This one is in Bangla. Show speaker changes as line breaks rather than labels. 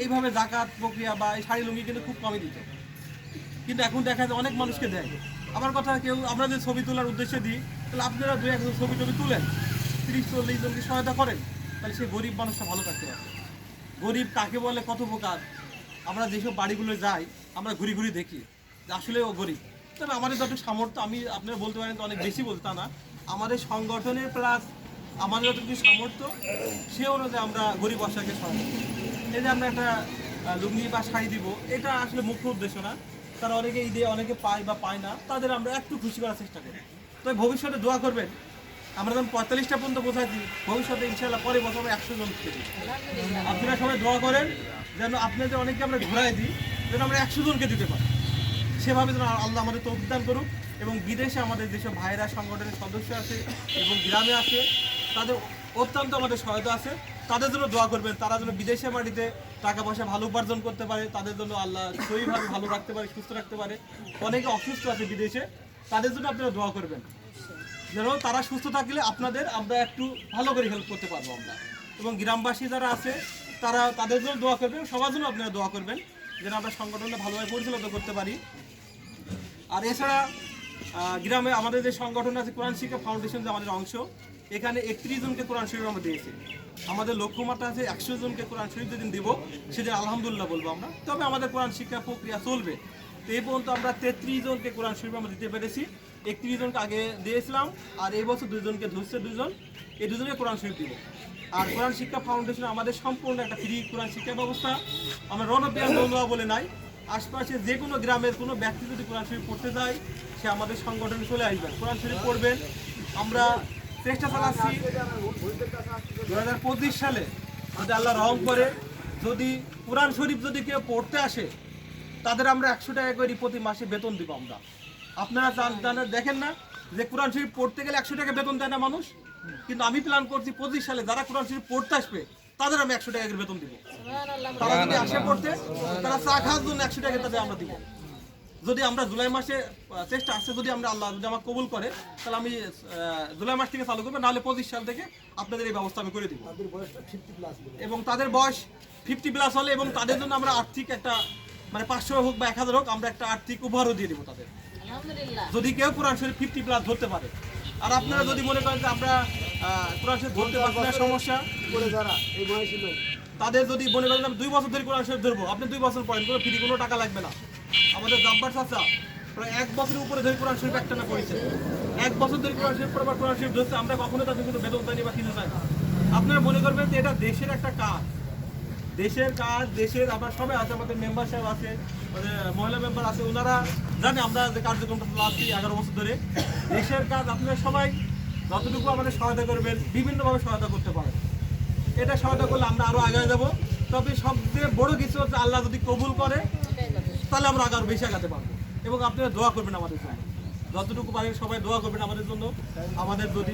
এইভাবে জাকাত প্রক্রিয়া বা এই শাড়ি লুঙ্গি কিন্তু খুব কমই দিত, কিন্তু এখন দেখা যায় অনেক মানুষকে দেয়। আমার কথা, কেউ আমরা যে ছবি তোলার উদ্দেশ্যে দিই, তাহলে আপনারা 2-1 ছবি টবি তুলেন, 30-40 জনকে সহায়তা করেন, তাহলে সেই গরিব মানুষটা ভালো থাকতে পারে। গরিব কাকে বলে, কত প্রকার। আমরা যেসব বাড়িগুলো যাই, আমরা ঘুরি ঘুরি দেখি যে আসলে ও গরিব। তবে আমাদের যত সামর্থ্য, আমি আপনারা বলতে পারেন তো অনেক বেশি বলতে, তা না, আমাদের সংগঠনের প্লাস আমাদের যতটুকু সামর্থ্য সে অনুযায়ী আমরা গরিব অসহায়কে সহায়তা করি। এই যে আমরা একটা লুঙ্গি বা শাড়ি দিব, এটা আসলে মুখ্য উদ্দেশ্য না। তারা অনেকে ঈদে অনেকে পায় বা পায় না, তাদের আমরা একটু খুশি করার চেষ্টা করি। তবে ভবিষ্যতে দোয়া করবেন, আমরা যখন 45টা পর্যন্ত বোঝাচ্ছি, ভবিষ্যতে ইনশাআল্লাহ পরে বছর 100 জন পেয়ে। আপনারা সবাই দোয়া করেন যেন আপনাদের অনেকে আমরা ঘুরাই দিই, যেন আমরা 100 জনকে দিতে পারি। সেভাবে যেন আল্লাহ আমাদের তৌফিক দান করুক। এবং বিদেশে আমাদের যেসব ভাইরা সংগঠনের সদস্য আছে এবং গ্রামে আছে, তাদের অত্যন্ত আমাদের সহায়তা আছে, তাদের জন্য দোয়া করবেন। তারা যেন বিদেশে মাটিতে টাকা পয়সা ভালো উপার্জন করতে পারে, তাদের জন্য আল্লাহ সহিভাবে ভালো রাখতে পারে, সুস্থ রাখতে পারে। অনেকে অসুস্থ আছে বিদেশে, তাদের জন্য আপনারা দোয়া করবেন যেন তারা সুস্থ থাকলে আপনাদের আমরা একটু ভালো করে হেল্প করতে পারবো আমরা। এবং গ্রামবাসী যারা আছে তারা, তাদের জন্য দোয়া করবেন, সবার জন্য আপনারা দোয়া করবেন যেন আমরা সংগঠনটা ভালোভাবে পরিচালিত করতে পারি। আর এছাড়া গ্রামে আমাদের যে সংগঠন আছে কোরআন শিক্ষা ফাউন্ডেশন, যে আমাদের অংশ, এখানে 31 জনকে কোরআন শরীফ আমরা দিয়েছি। আমাদের লক্ষ্যমাত্রা আছে 100 জনকে কোরআন শরীফ যেদিন দিব সেদিন আলহামদুলিল্লাহ বলবো আমরা। তবে আমাদের কোরআন শিক্ষা প্রক্রিয়া চলবে। তো এই পর্যন্ত আমরা 33 জনকে কোরআন শরীফ আমরা দিতে পেরেছি। 31 জনকে আগে দিয়েছিলাম, আর এই বছর 2 জনকে ধরছে, 2 জন, এই 2 জনকে কোরআন শরীফ দিব। আর কোরআন শিক্ষা ফাউন্ডেশন আমাদের সম্পূর্ণ একটা ফ্রি কোরআন শিক্ষা ব্যবস্থা। আমরা রণপিয়ান বন্ধুয়া বলে নাই, আশপাশে যে কোনো গ্রামের কোনো ব্যক্তি যদি কোরআন শরীফ পড়তে যায়, সে আমাদের সংগঠনে চলে আসবেন, কোরআন শরীফ পড়বেন। আমরা চেষ্টা চালাচ্ছি 2025 সালে যদি আল্লাহ রহম করে, যদি কোরআন শরীফ যদি কেউ পড়তে আসে, তাদের আমরা 100 টাকা করে প্রতি মাসে বেতন দিব আমরা। আপনারা জানেন, দেখেন না যে কোরআন শরীফ পড়তে গেলে 100 টাকা বেতন দেয় না মানুষ, কিন্তু আমি প্ল্যান করছি 25 সালে যারা কোরআন শরীফ পড়তে আসবে তাদের আমি 100 টাকা করে বেতন দিব। তারা যদি আসে পড়তে, তারা চা খাওয়ার জন্য 100 টাকা তাদের আমরা দিব। যদি আমরা জুলাই মাসে চেষ্টা আছে, যদি আমরা আল্লাহ যদি আমার কবুল করে, তাহলে আমি জুলাই মাস থেকে চালু করবো, নাহলে 25 সাল থেকে আপনাদের এই ব্যবস্থা আমি করে দিব। এবং তাদের বয়স 50+ হলে, এবং তাদের জন্য আমরা আর্থিক একটা, মানে 500 হোক বা 1000 হোক, আমরা একটা আর্থিক উপহারও দিয়ে দিব তাদের, যদি কেউ কোরআন শরীফ 50+ ধরতে পারে। আর আপনারা যদি মনে করেন যে আমরা কোরআন শরীফ ধরতে পারছি না, সমস্যা, তাদের যদি মনে করেন আমি 2 বছর ধরে কোরআন শরীফ ধরবো, আপনি 2 বছর পড়েন, কোনো ফ্রি, কোনো টাকা লাগবে না। আমাদের জাব্বার চাচা প্রায় 1 বছরের উপরে ধরে কোরআন শরীফ একটা না পড়েছে, 1 বছর ধরে কোরআন শরীফ পড়াবার, কোরআন শরীফ ধরছে, আমরা কখনো তাদের কোনো বেতন দেয়নি বা কিছু চাই না। আপনারা মনে করবেন যে এটা দেশের একটা কাজ, দেশের কাজ, দেশের আবার সবাই আছে, আমাদের মেম্বার সাহেব আছে, মহিলা মেম্বার আছে, ওনারা জানে আমরা যে কার্যক্রমটা চালাচ্ছি 11 বছর ধরে। দেশের কাজ, আপনারা সবাই যতটুকু আমাদের সহায়তা করবেন, বিভিন্নভাবে সহায়তা করতে পারেন। এটা সহায়তা করলে আমরা আরও আগায় যাব। তবে সবচেয়ে বড় কিছু হচ্ছে আল্লাহ যদি কবুল করে, তাহলে আমরা আরও বেশি আগাতে পারবো। এবং আপনারা দোয়া করবেন আমাদের জন্য, যতটুকু পারেন সবাই দোয়া করবেন আমাদের জন্য। আমাদের যদি